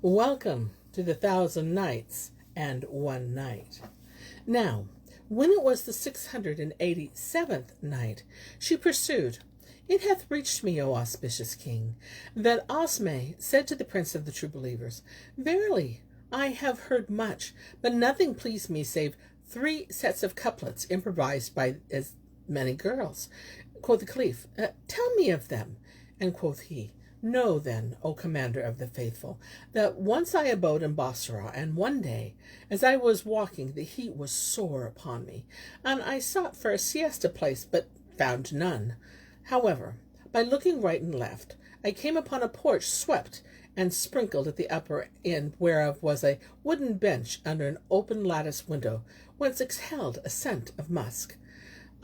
Welcome to the 1000 Nights and 1 Night. Now, when it was the 687th night, she pursued, It hath reached me, O auspicious king, that Al-Asmai'i said to the prince of the true believers, Verily, I have heard much, but nothing pleased me save 3 sets of couplets improvised by as many girls. Quoth the caliph, Tell me of them. And quoth he, Know then, O commander of the faithful, that once I abode in Basra, and one day, as I was walking, the heat was sore upon me, and I sought for a siesta place, but found none. However, by looking right and left, I came upon a porch swept and sprinkled at the upper end, whereof was a wooden bench under an open lattice window, whence exhaled a scent of musk.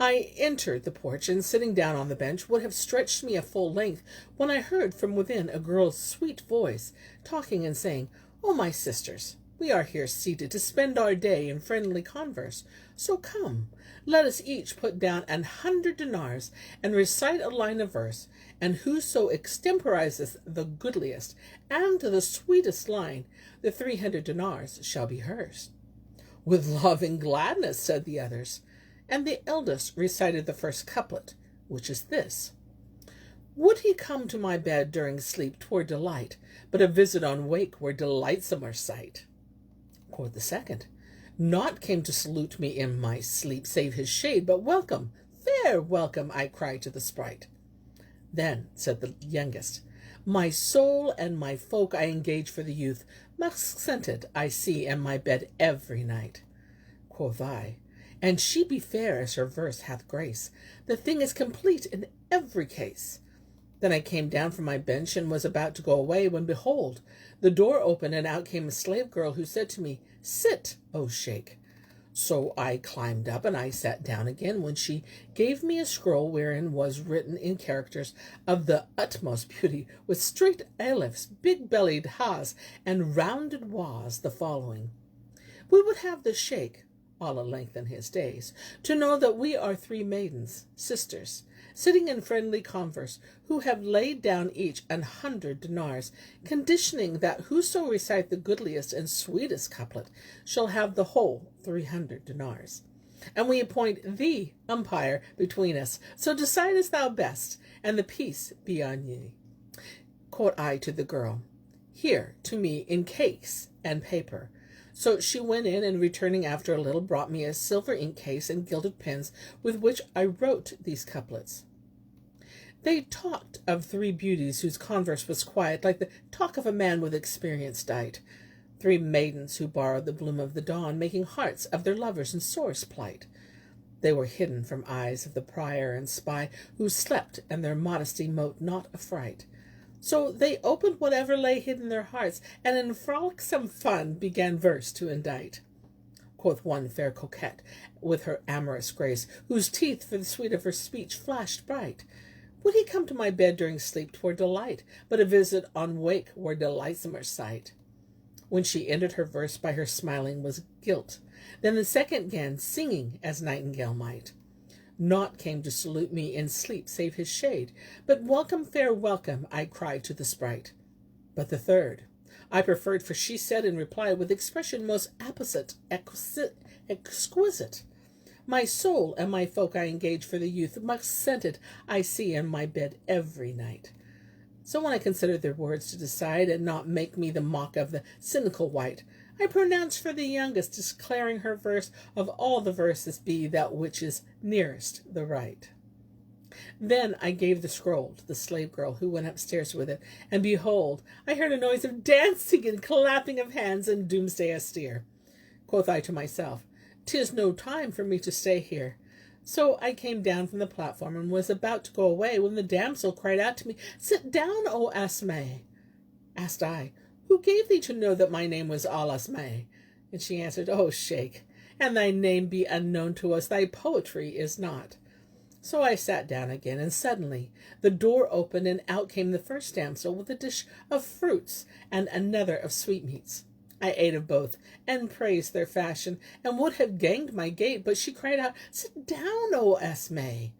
I entered the porch, and sitting down on the bench would have stretched me a full length, when I heard from within a girl's sweet voice, talking and saying, O my sisters, we are here seated to spend our day in friendly converse. So come, let us each put down 100 dinars, and recite a line of verse, and whoso extemporizeth the goodliest and the sweetest line, the 300 dinars shall be hers. With loving gladness, said the others. And the eldest recited the first couplet, which is this. Would he come to my bed during sleep, 'twere delight, but a visit on wake were delightsomer sight. Quoth the second, Naught came to salute me in my sleep, save his shade, but welcome, fair welcome, I cried to the sprite. Then, said the youngest, My soul and my folk I engage for the youth, musk-scented I see in my bed every night. Quoth I, And she be fair as her verse hath grace. The thing is complete in every case. Then I came down from my bench and was about to go away, when behold, the door opened, and out came a slave girl, who said to me, Sit, O Sheikh. So I climbed up, and I sat down again, when she gave me a scroll wherein was written in characters of the utmost beauty, with straight alifs, big-bellied ha's, and rounded wa's, the following. We would have the Sheikh, Allah lengthen his days, to know that we are 3 maidens, sisters, sitting in friendly converse, who have laid down each 100 dinars, conditioning that whoso recite the goodliest and sweetest couplet shall have the whole 300 dinars. And we appoint thee umpire between us, so decide as thou best, and the peace be on ye. Quoth I to the girl, Here to me in case and paper. So she went in, and returning after a little, brought me a silver ink case and gilded pens, with which I wrote these couplets. They talked of 3 beauties whose converse was quiet, like the talk of a man with experience dight. 3 maidens who borrowed the bloom of the dawn, making hearts of their lovers in sorest plight. They were hidden from eyes of the prior and spy, who slept, and their modesty mote not affright. So they opened whatever lay hid in their hearts, and in frolicsome fun began verse to indite. Quoth one fair coquette, with her amorous grace, whose teeth for the sweet of her speech flashed bright, Would he come to my bed during sleep, 'twere delight, but a visit on wake were delightsomer sight. When she ended her verse by her smiling was guilt. Then the second 'gan, singing as nightingale might. Naught came to salute me in sleep save his shade, but welcome, fair welcome, I cried to the sprite. But the third I preferred, for she said in reply, with expression most apposite, exquisite, My soul and my folk I engage for the youth, musk-scented I see in my bed every night. So when I considered their words to decide, and not make me the mock of the cynical wight, I pronounce for the youngest, declaring her verse of all the verses be that which is nearest the right. Then I gave the scroll to the slave girl, who went upstairs with it, and behold, I heard a noise of dancing and clapping of hands and doomsday austere. Quoth I to myself, 'Tis no time for me to stay here. So I came down from the platform, and was about to go away, when the damsel cried out to me, Sit down, O Asma'i. Asked I, Who gave thee to know that my name was Al-Asma'i? And she answered, O Sheikh, and thy name be unknown to us, thy poetry is not. So I sat down again, and suddenly the door opened, and out came the first damsel with a dish of fruits and another of sweetmeats. I ate of both, and praised their fashion, and would have ganged my gait, but she cried out, Sit down, O Asma'i.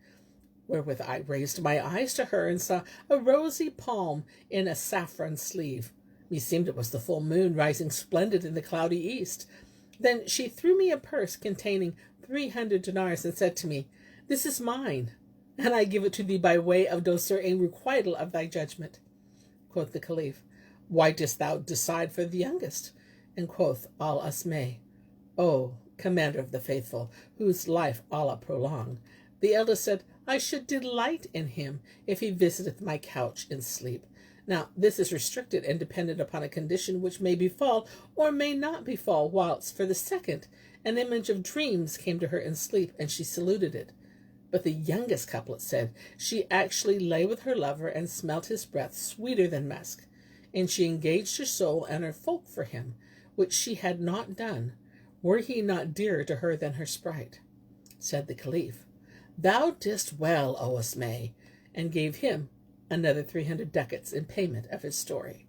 Wherewith I raised my eyes to her, and saw a rosy palm in a saffron sleeve. Meseemed it was the full moon rising splendid in the cloudy east. Then she threw me a purse containing 300 dinars and said to me, "This is mine, and I give it to thee by way of douceur and requital of thy judgment." Quoth the Caliph, "Why didst thou decide for the youngest?" And quoth Al-Asmai'i, "O Commander of the Faithful, whose life Allah prolong, the eldest said, I should delight in him if he visiteth my couch in sleep. Now, this is restricted and dependent upon a condition which may befall or may not befall, whilst for the second, an image of dreams came to her in sleep, and she saluted it. But the youngest couplet said, she actually lay with her lover and smelt his breath sweeter than musk, and she engaged her soul and her folk for him, which she had not done, were he not dearer to her than her sprite." Said the Caliph, "Thou didst well, O Asmai'i," and gave him another 300 ducats in payment of his story.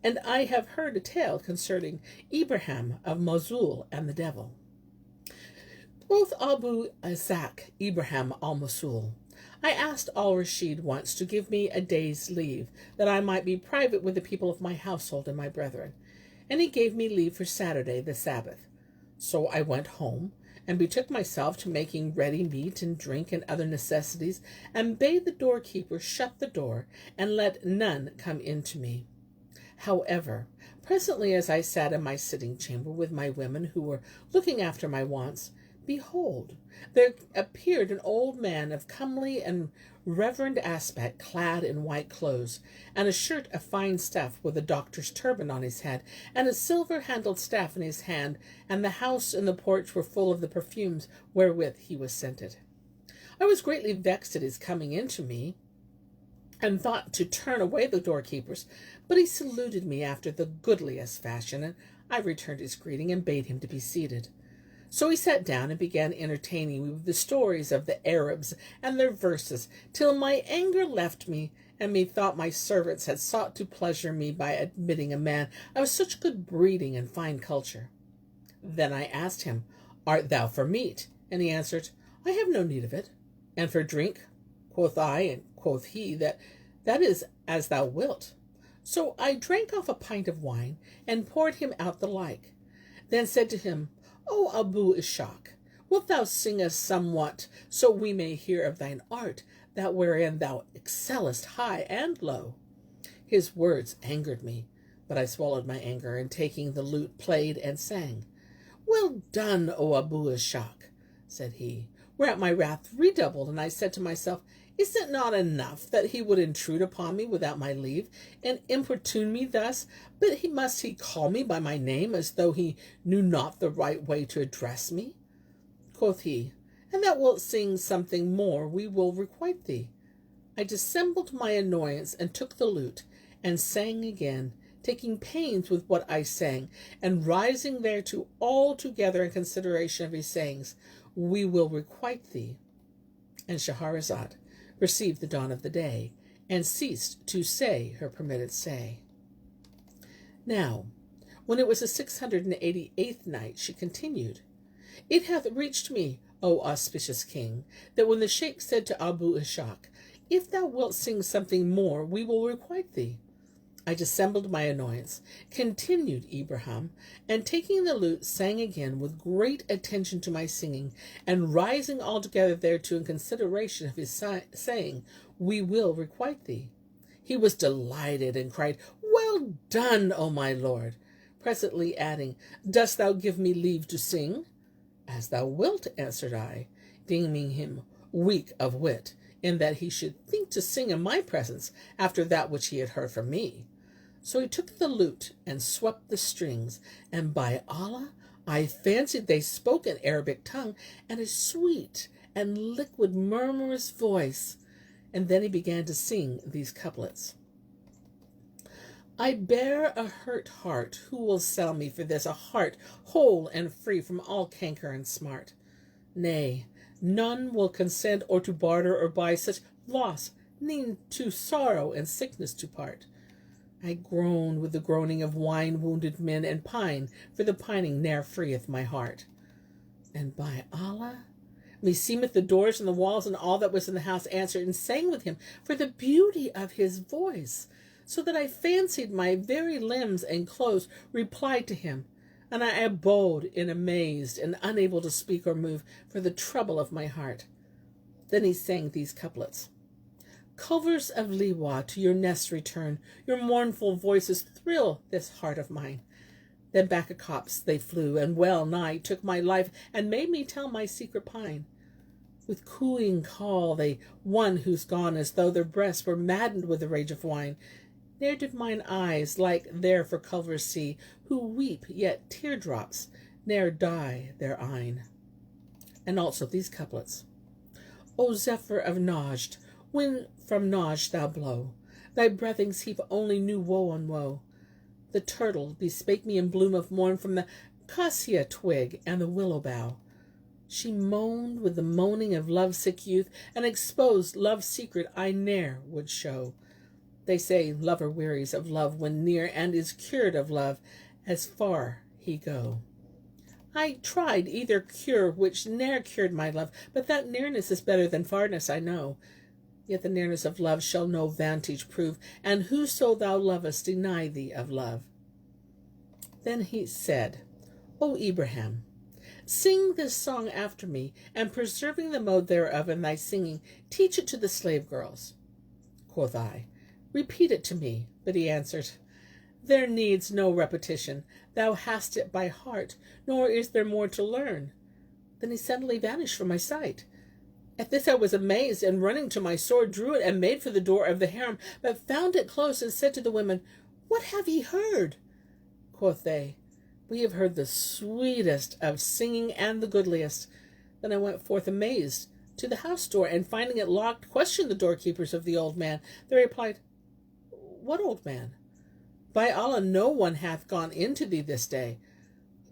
And I have heard a tale concerning Ibrahim of Mosul and the devil. Quoth Abu Isaac Ibrahim of Mosul, "I asked Al-Rashid once to give me a day's leave, that I might be private with the people of my household and my brethren, and he gave me leave for Saturday, the Sabbath. So I went home, and betook myself to making ready meat and drink and other necessities, and bade the doorkeeper shut the door, and let none come in to me. However, presently as I sat in my sitting chamber with my women who were looking after my wants, behold, there appeared an old man of comely and reverend aspect, clad in white clothes, and a shirt of fine stuff, with a doctor's turban on his head, and a silver-handled staff in his hand, and the house and the porch were full of the perfumes wherewith he was scented. I was greatly vexed at his coming in to me, and thought to turn away the doorkeepers, but he saluted me after the goodliest fashion, and I returned his greeting and bade him to be seated. So he sat down and began entertaining me with the stories of the Arabs and their verses, till my anger left me, and methought my servants had sought to pleasure me by admitting a man of such good breeding and fine culture. Then I asked him, "Art thou for meat?" And he answered, "I have no need of it." "And for drink?" Quoth I, and quoth he, that is as thou wilt. So I drank off a pint of wine, and poured him out the like. Then said to him, "O Abu Ishaq, wilt thou sing us somewhat, so we may hear of thine art, that wherein thou excellest high and low?" His words angered me, but I swallowed my anger, and taking the lute played and sang. "Well done, O Abu Ishaq," said he, whereat my wrath redoubled, and I said to myself, "Is it not enough that he would intrude upon me without my leave, and importune me thus, but must he call me by my name, as though he knew not the right way to address me?" Quoth he, "And thou wilt sing something more, we will requite thee." I dissembled my annoyance, and took the lute, and sang again, taking pains with what I sang, and rising thereto altogether in consideration of his sayings, "We will requite thee." And Shahrazad perceived the dawn of the day, and ceased to say her permitted say. Now, when it was the 688th night, she continued, "It hath reached me, O auspicious king, that when the Sheikh said to Abu Ishaq, 'If thou wilt sing something more, we will requite thee,' I dissembled my annoyance," continued Ibrahim, "and taking the lute, sang again with great attention to my singing, and rising altogether thereto in consideration of his saying, 'We will requite thee.' He was delighted, and cried, 'Well done, O my lord!' presently adding, 'Dost thou give me leave to sing?' 'As thou wilt,' answered I, deeming him weak of wit, in that he should think to sing in my presence after that which he had heard from me. So he took the lute and swept the strings, and by Allah, I fancied they spoke an Arabic tongue, and a sweet and liquid murmurous voice. And then he began to sing these couplets. "I bear a hurt heart, who will sell me for this? A heart whole and free from all canker and smart. Nay, none will consent or to barter or buy such loss, ne'en to sorrow and sickness to part. I groan with the groaning of wine-wounded men, and pine, for the pining ne'er freeth my heart. And by Allah, meseemeth the doors and the walls and all that was in the house answered and sang with him for the beauty of his voice, so that I fancied my very limbs and clothes replied to him, and I abode in amazed and unable to speak or move for the trouble of my heart. Then he sang these couplets. Culvers of Liwa, to your nests return, your mournful voices thrill this heart of mine. Then back a copse they flew, and well nigh took my life, and made me tell my secret pine. With cooing call they one who's gone, as though their breasts were maddened with the rage of wine. Ne'er did mine eyes like there for culvers see, who weep, yet teardrops ne'er dye their eyne. And also these couplets. O Zephyr of Najd, when from Najd thou blow, thy breathings heap only new woe on woe. The turtle bespake me in bloom of morn from the cassia twig and the willow bough. She moaned with the moaning of love-sick youth, and exposed love's secret I ne'er would show. They say lover wearies of love when near, and is cured of love as far he go. I tried either cure which ne'er cured my love, but that nearness is better than farness, I know. Yet the nearness of love shall no vantage prove, and whoso thou lovest deny thee of love. Then he said, O Ibrahim, sing this song after me, and preserving the mode thereof in thy singing, teach it to the slave girls. Quoth I, repeat it to me. But he answered, there needs no repetition. Thou hast it by heart, nor is there more to learn. Then he suddenly vanished from my sight. At this I was amazed, and running to my sword, drew it and made for the door of the harem, but found it close, and said to the women, what have ye heard? Quoth they, we have heard the sweetest of singing and the goodliest. Then I went forth amazed to the house door, and finding it locked, questioned the doorkeepers of the old man. They replied, what old man? By Allah, no one hath gone into thee this day.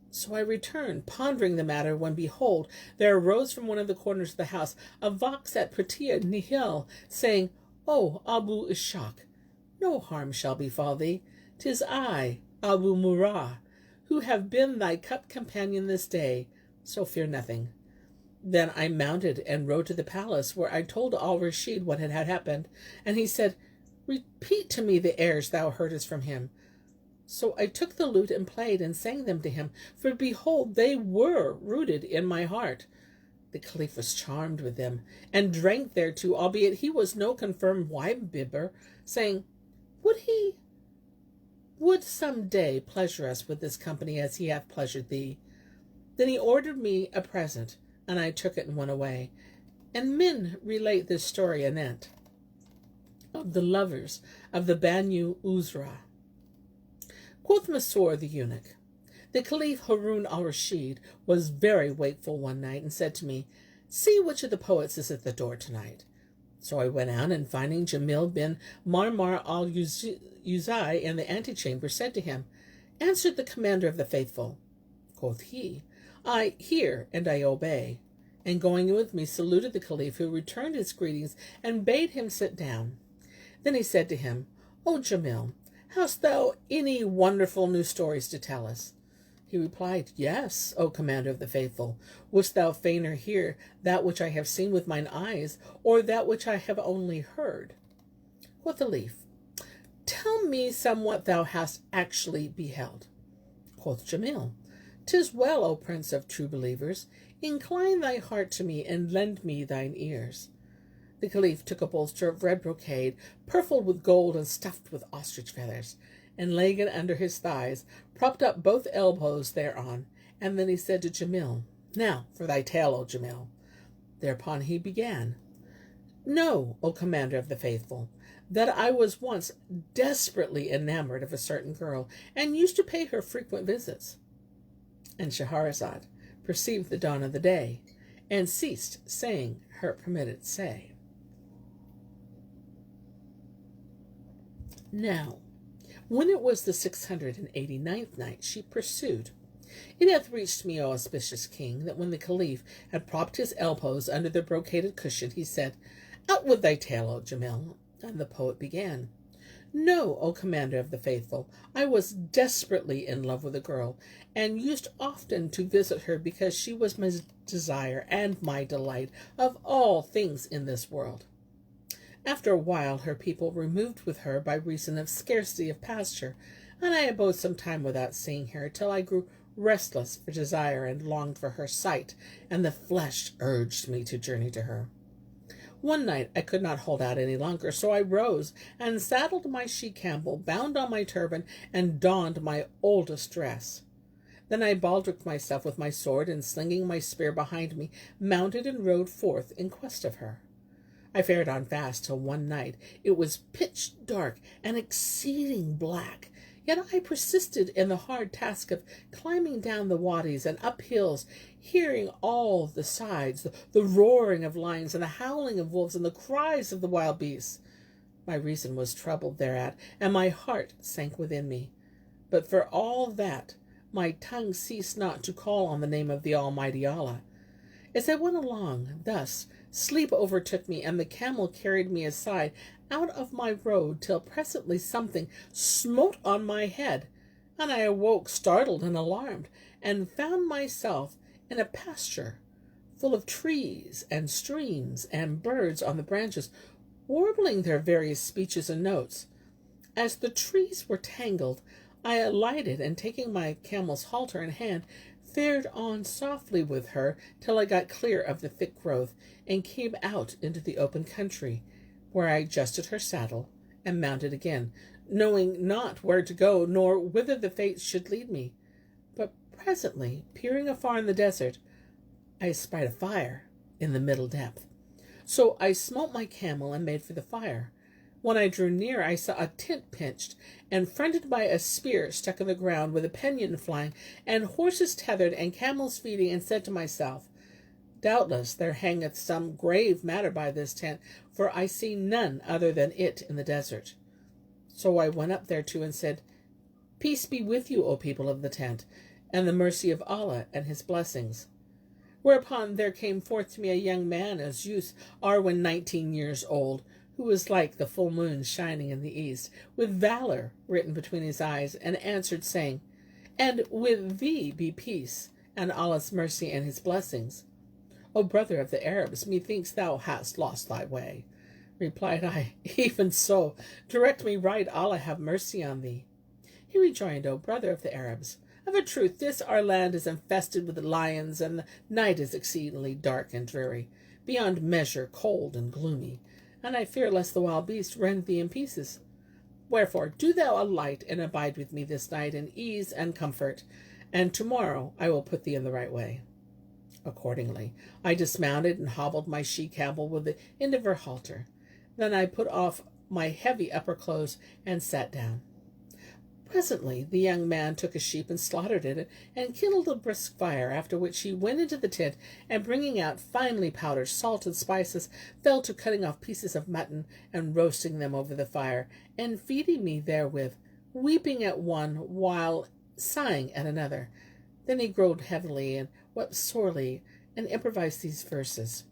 So I returned, pondering the matter, when behold, there arose from one of the corners of the house a vox at pratia nihil, saying, O Abu Ishaq, no harm shall befall thee. 'Tis I, Abu Murrah, who have been thy cup companion this day, so fear nothing. Then I mounted and rode to the palace, where I told Al-Rashid what had happened, and he said, repeat to me the airs thou heardest from him. So I took the lute and played and sang them to him, for behold, they were rooted in my heart. The Caliph was charmed with them, and drank thereto, albeit he was no confirmed wine-bibber, saying, would some day pleasure us with this company as he hath pleasured thee. Then he ordered me a present, and I took it and went away. And men relate this story anent of the lovers of the Banu Uzrah. Quoth Masur the eunuch, the Caliph Harun al-Rashid was very wakeful one night, and said to me, see which of the poets is at the door tonight. So I went out, and finding Jamil bin Marmar al-Uzai in the antechamber, said to him, answered the commander of the faithful. Quoth he, I hear and I obey. And going in with me, saluted the Caliph, who returned his greetings and bade him sit down. Then he said to him, O Jamil, hast thou any wonderful new stories to tell us? He replied, yes, O commander of the faithful. Wouldst thou fainer hear that which I have seen with mine eyes, or that which I have only heard? Quoth the Caliph, tell me somewhat thou hast actually beheld. Quoth Jamil, 'tis well, O prince of true believers. Incline thy heart to me, and lend me thine ears. The Caliph took a bolster of red brocade, purfled with gold and stuffed with ostrich feathers, and laying it under his thighs, propped up both elbows thereon. And then he said to Jamil, now for thy tale, O Jamil. Thereupon he began, know, O commander of the faithful, that I was once desperately enamored of a certain girl, and used to pay her frequent visits. And Shahrazad perceived the dawn of the day, and ceased saying her permitted say. Now, when it was the 689th night, she pursued, it hath reached me, O auspicious king, that when the Caliph had propped his elbows under the brocaded cushion, he said, out with thy tale, O Jamil. And the poet began, know, O commander of the faithful, I was desperately in love with a girl, and used often to visit her, because she was my desire and my delight of all things in this world. After a while her people removed with her by reason of scarcity of pasture, and I abode some time without seeing her, till I grew restless for desire and longed for her sight, and the flesh urged me to journey to her. One night I could not hold out any longer, so I rose and saddled my she-camel, bound on my turban, and donned my oldest dress. Then I baldricked myself with my sword, and slinging my spear behind me, mounted and rode forth in quest of her. I fared on fast till one night it was pitch dark and exceeding black, yet I persisted in the hard task of climbing down the wadis and up hills, hearing all the sides, the roaring of lions and the howling of wolves and the cries of the wild beasts. My reason was troubled thereat, and my heart sank within me. But for all that, my tongue ceased not to call on the name of the Almighty Allah. As I went along thus, sleep overtook me, and the camel carried me aside out of my road, till presently something smote on my head, and I awoke startled and alarmed, and found myself in a pasture full of trees and streams and birds on the branches, warbling their various speeches and notes. As the trees were tangled, I alighted, and taking my camel's halter in hand, fared on softly with her till I got clear of the thick growth, and came out into the open country, where I adjusted her saddle and mounted again, knowing not where to go, nor whither the fates should lead me. But presently, peering afar in the desert, I espied a fire in the middle depth. So I smote my camel and made for the fire. When I drew near, I saw a tent pitched, and fronted by a spear stuck in the ground, with a pinion flying, and horses tethered, and camels feeding, and said to myself, Doubtless there hangeth some grave matter by this tent, for I see none other than it in the desert. So I went up thereto and said, Peace be with you, O people of the tent, and the mercy of Allah and his blessings. Whereupon there came forth to me a young man, as youths are when 19 years old, who was like the full moon shining in the east, with valor written between his eyes, and answered, saying, And with thee be peace, and Allah's mercy and his blessings. O brother of the Arabs, methinks thou hast lost thy way. Replied I, Even so, direct me right, Allah have mercy on thee. He rejoined, O brother of the Arabs, of a truth this our land is infested with lions, and the night is exceedingly dark and dreary, beyond measure cold and gloomy, and I fear lest the wild beast rend thee in pieces. Wherefore do thou alight and abide with me this night in ease and comfort, and tomorrow I will put thee in the right way. Accordingly, I dismounted and hobbled my she-camel with the end of her halter. Then I put off my heavy upper clothes and sat down. Presently the young man took a sheep and slaughtered it, and kindled a brisk fire, after which he went into the tent, and bringing out finely powdered salt and spices, fell to cutting off pieces of mutton and roasting them over the fire, and feeding me therewith, weeping at one while sighing at another. Then he groaned heavily and wept sorely, and improvised these verses.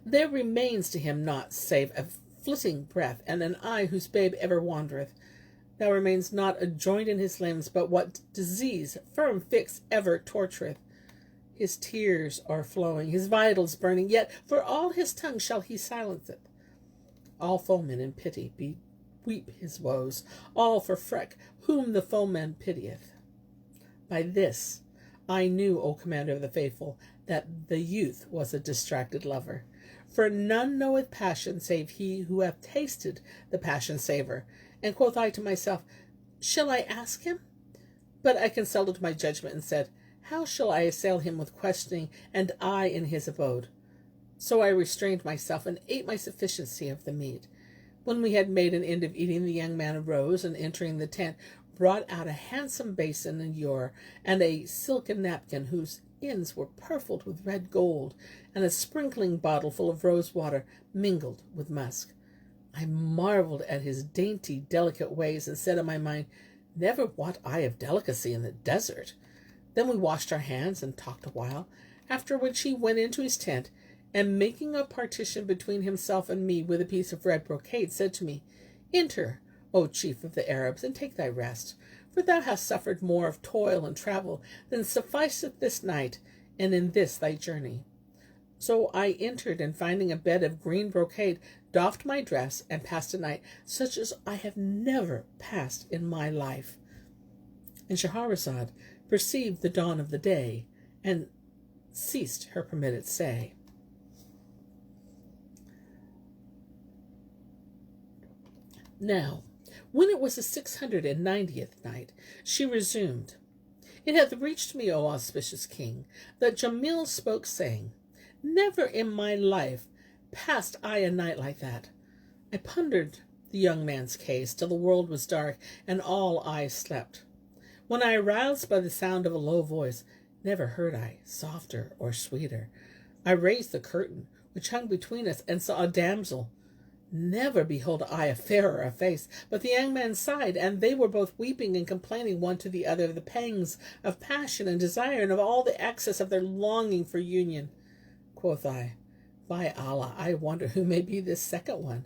There remains to him naught save a flitting breath, and an eye whose babe ever wandereth. There remains not a joint in his limbs, but what disease, firm fixed, ever tortureth. His tears are flowing, his vitals burning, yet for all his tongue shall he silence it. All foemen in pity weep his woes, all for Frek, whom the foeman pitieth. By this I knew, O Commander of the Faithful, that the youth was a distracted lover. For none knoweth passion save he who hath tasted the passion savour. And quoth I to myself, Shall I ask him? But I consulted my judgment and said, How shall I assail him with questioning, and I in his abode? So I restrained myself and ate my sufficiency of the meat. When we had made an end of eating, the young man arose, and entering the tent, brought out a handsome basin and ewer, and a silken napkin whose ends were purfled with red gold, and a sprinkling bottle full of rose water mingled with musk. I marveled at his dainty, delicate ways, and said in my mind, Never wot I of delicacy in the desert. Then we washed our hands and talked a while, after which he went into his tent, and making a partition between himself and me with a piece of red brocade, said to me, Enter, O chief of the Arabs, and take thy rest, for thou hast suffered more of toil and travel than sufficeth this night, and in this thy journey. So I entered, and finding a bed of green brocade, doffed my dress, and passed a night such as I have never passed in my life. And Shahrazad perceived the dawn of the day, and ceased her permitted say. Now, when it was the 690th night, she resumed, It hath reached me, O auspicious king, that Jamil spoke, saying, Never in my life passed I a night like that. I pondered the young man's case till the world was dark, and all eyes slept. When I aroused by the sound of a low voice, never heard I softer or sweeter. I raised the curtain which hung between us, and saw a damsel. Never behold I a fairer of face. But the young man sighed, and they were both weeping and complaining one to the other of the pangs of passion and desire, and of all the excess of their longing for union. Quoth I, By Allah, I wonder who may be this second one.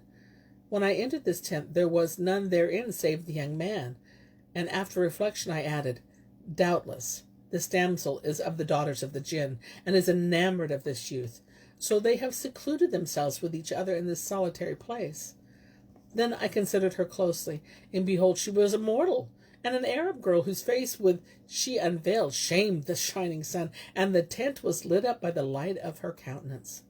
When I entered this tent, there was none therein save the young man, and after reflection I added, Doubtless, this damsel is of the daughters of the jinn, and is enamored of this youth. So they have secluded themselves with each other in this solitary place. Then I considered her closely, and behold, she was a mortal, and an Arab girl whose face with she unveiled shamed the shining sun, and the tent was lit up by the light of her countenance.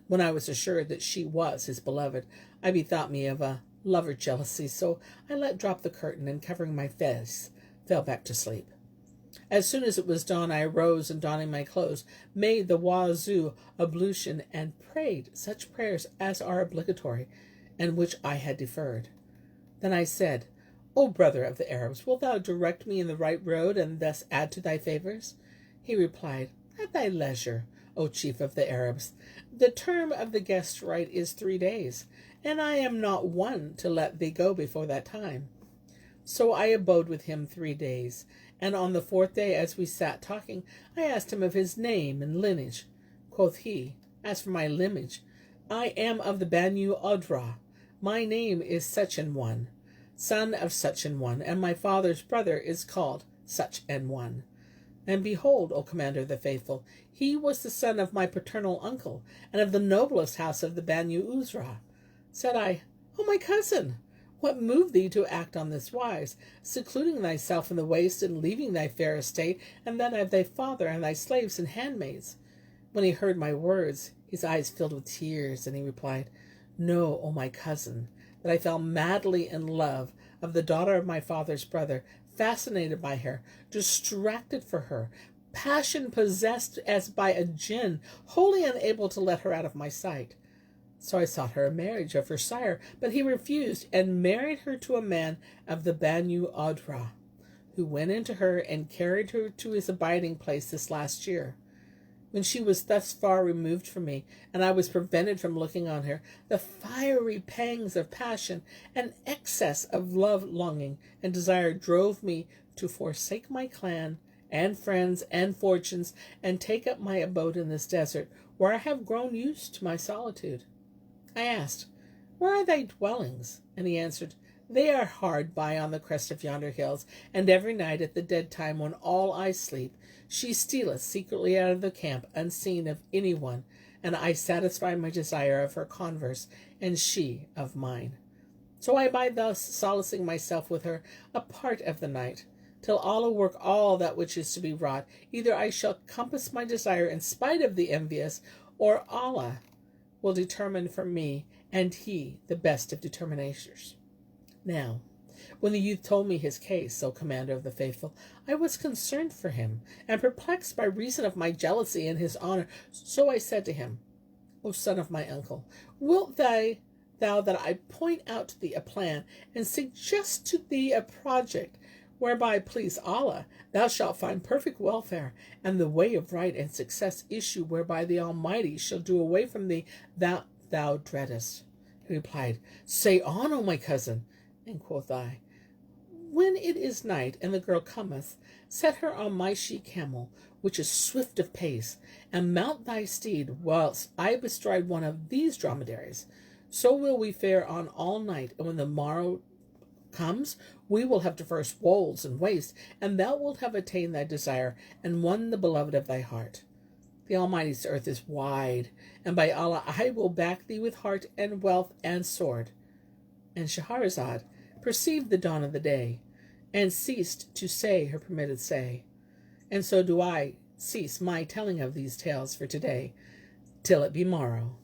When I was assured that she was his beloved, I bethought me of a lover jealousy, so I let drop the curtain, and covering my face, fell back to sleep. As soon as it was dawn, I arose, and donning my clothes, made the wuzu ablution, and prayed such prayers as are obligatory, and which I had deferred. Then I said, O brother of the Arabs, wilt thou direct me in the right road, and thus add to thy favors? He replied, At thy leisure, O chief of the Arabs. The term of the guest rite is 3 days, and I am not one to let thee go before that time. So I abode with him 3 days, and on the 4th day, as we sat talking, I asked him of his name and lineage. Quoth he, As for my lineage, I am of the Banu Uzrah. My name is such an one, son of such an one, and my father's brother is called such an one. And behold, O Commander of the Faithful, he was the son of my paternal uncle, and of the noblest house of the Banu Uzrah. Said I, O my cousin, what moved thee to act on this wise, secluding thyself in the waste, and leaving thy fair estate, and that of thy father, and thy slaves and handmaids? When he heard my words, his eyes filled with tears, and he replied, Know, O my cousin, that I fell madly in love of the daughter of my father's brother, fascinated by her, distracted for her, passion possessed as by a jinn, wholly unable to let her out of my sight. So I sought her in marriage of her sire, but he refused, and married her to a man of the Banu Uzrah, who went into her and carried her to his abiding place this last year. When she was thus far removed from me, and I was prevented from looking on her, the fiery pangs of passion and excess of love-longing and desire drove me to forsake my clan and friends and fortunes, and take up my abode in this desert, where I have grown used to my solitude. I asked, Where are thy dwellings? And he answered, They are hard by on the crest of yonder hills, and every night at the dead time, when all eyes sleep, she stealeth secretly out of the camp, unseen of any one, and I satisfy my desire of her converse, and she of mine. So I abide thus, solacing myself with her a part of the night, till Allah work all that which is to be wrought. Either I shall compass my desire in spite of the envious, or Allah will determine for me, and he the best of determinators. Now, when the youth told me his case, O Commander of the Faithful, I was concerned for him, and perplexed by reason of my jealousy and his honor. So I said to him, O son of my uncle, wilt thou that I point out to thee a plan, and suggest to thee a project, whereby, please Allah, thou shalt find perfect welfare, and the way of right and success issue, whereby the Almighty shall do away from thee that thou dreadest? He replied, Say on, O my cousin. And quoth I, When it is night, and the girl cometh, set her on my she-camel, which is swift of pace, and mount thy steed, whilst I bestride one of these dromedaries. So will we fare on all night, and when the morrow comes, we will have traversed wolds and wastes, and thou wilt have attained thy desire, and won the beloved of thy heart. The Almighty's earth is wide, and by Allah I will back thee with heart and wealth and sword. And Shahrazad perceived the dawn of the day, and ceased to say her permitted say. And so do I cease my telling of these tales for today, till it be morrow.